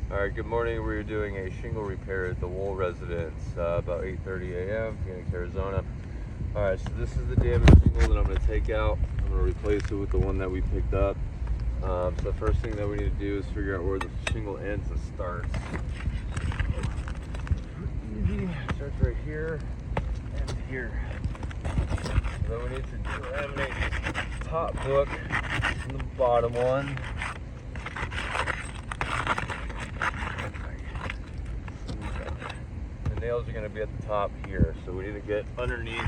All right, good morning. We're doing a shingle repair at the Wohl residence about 8:30 a.m. Phoenix, Arizona. All right, so this is the damaged shingle that I'm going to take out. I'm going to replace it with the one that we picked up. So the first thing that we need to do is figure out where the shingle ends and starts. Easy. It starts right here and here. So then we need to delaminate this top book and the bottom one. The nails are going to be at the top here, so we need to get underneath.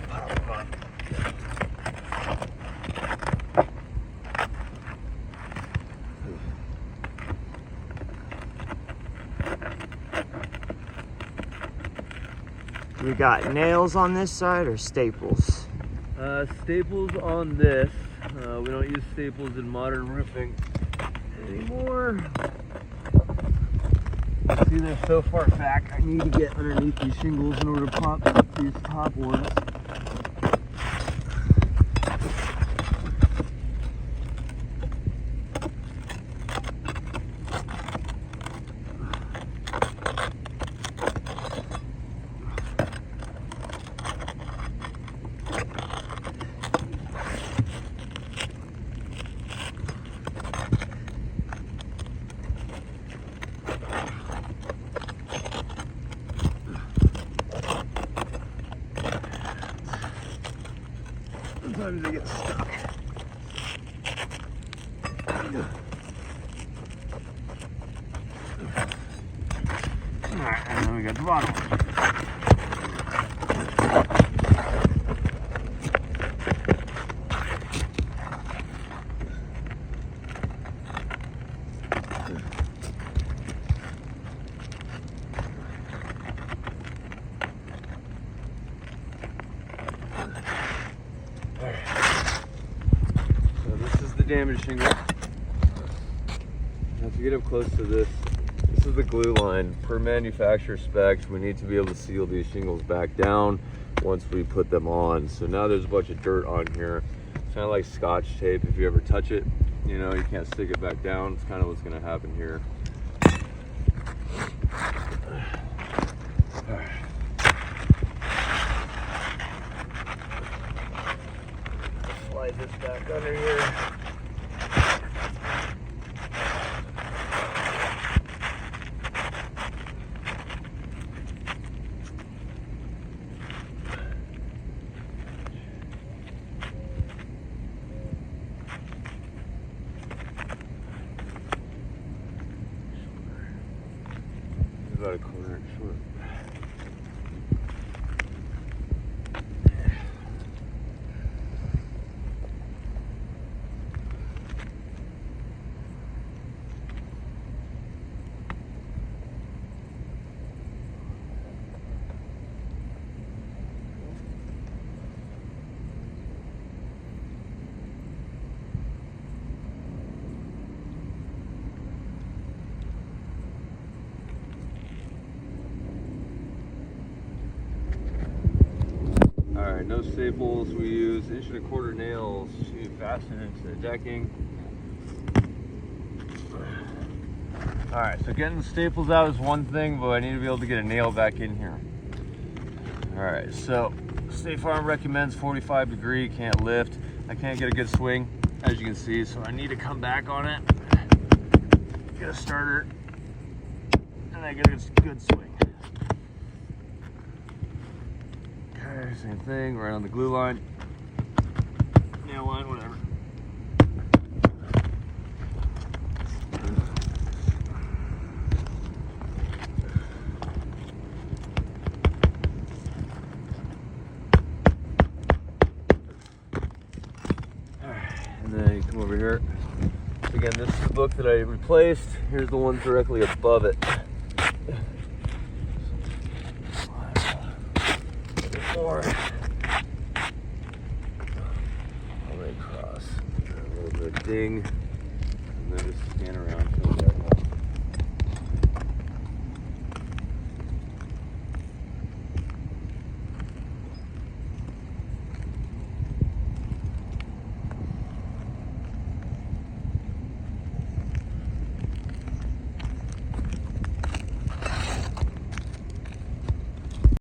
Pop them up. We got nails on this side or staples? Staples on this. We don't use staples in modern roofing anymore. See, they're so far back, I need to get underneath these shingles in order to pop these top ones. Sometimes they get stuck. Alright, and then we got the bottom one. Damaged shingle. Now to get up close to this, this is the glue line. Per manufacturer specs, we need to be able to seal these shingles back down once we put them on. So now there's a bunch of dirt on here. It's kind of like Scotch tape. If you ever touch it, you know, you can't stick it back down. It's kind of what's going to happen here. All right. Slide this back under here. About a quarter short. Alright, no staples. We use 1¼ inch nails to fasten into the decking. Alright, so getting the staples out is one thing, but I need to be able to get a nail back in here. Alright, so State Farm recommends 45 degree, can't lift. I can't get a good swing, as you can see, so I need to come back on it, get a starter, and I get a good swing. Same thing, right on the glue line, nail line, whatever. Alright, and then you come over here. Again, this is the book that I replaced. Here's the one directly above it. More. All the way across. A little bit of ding. And then just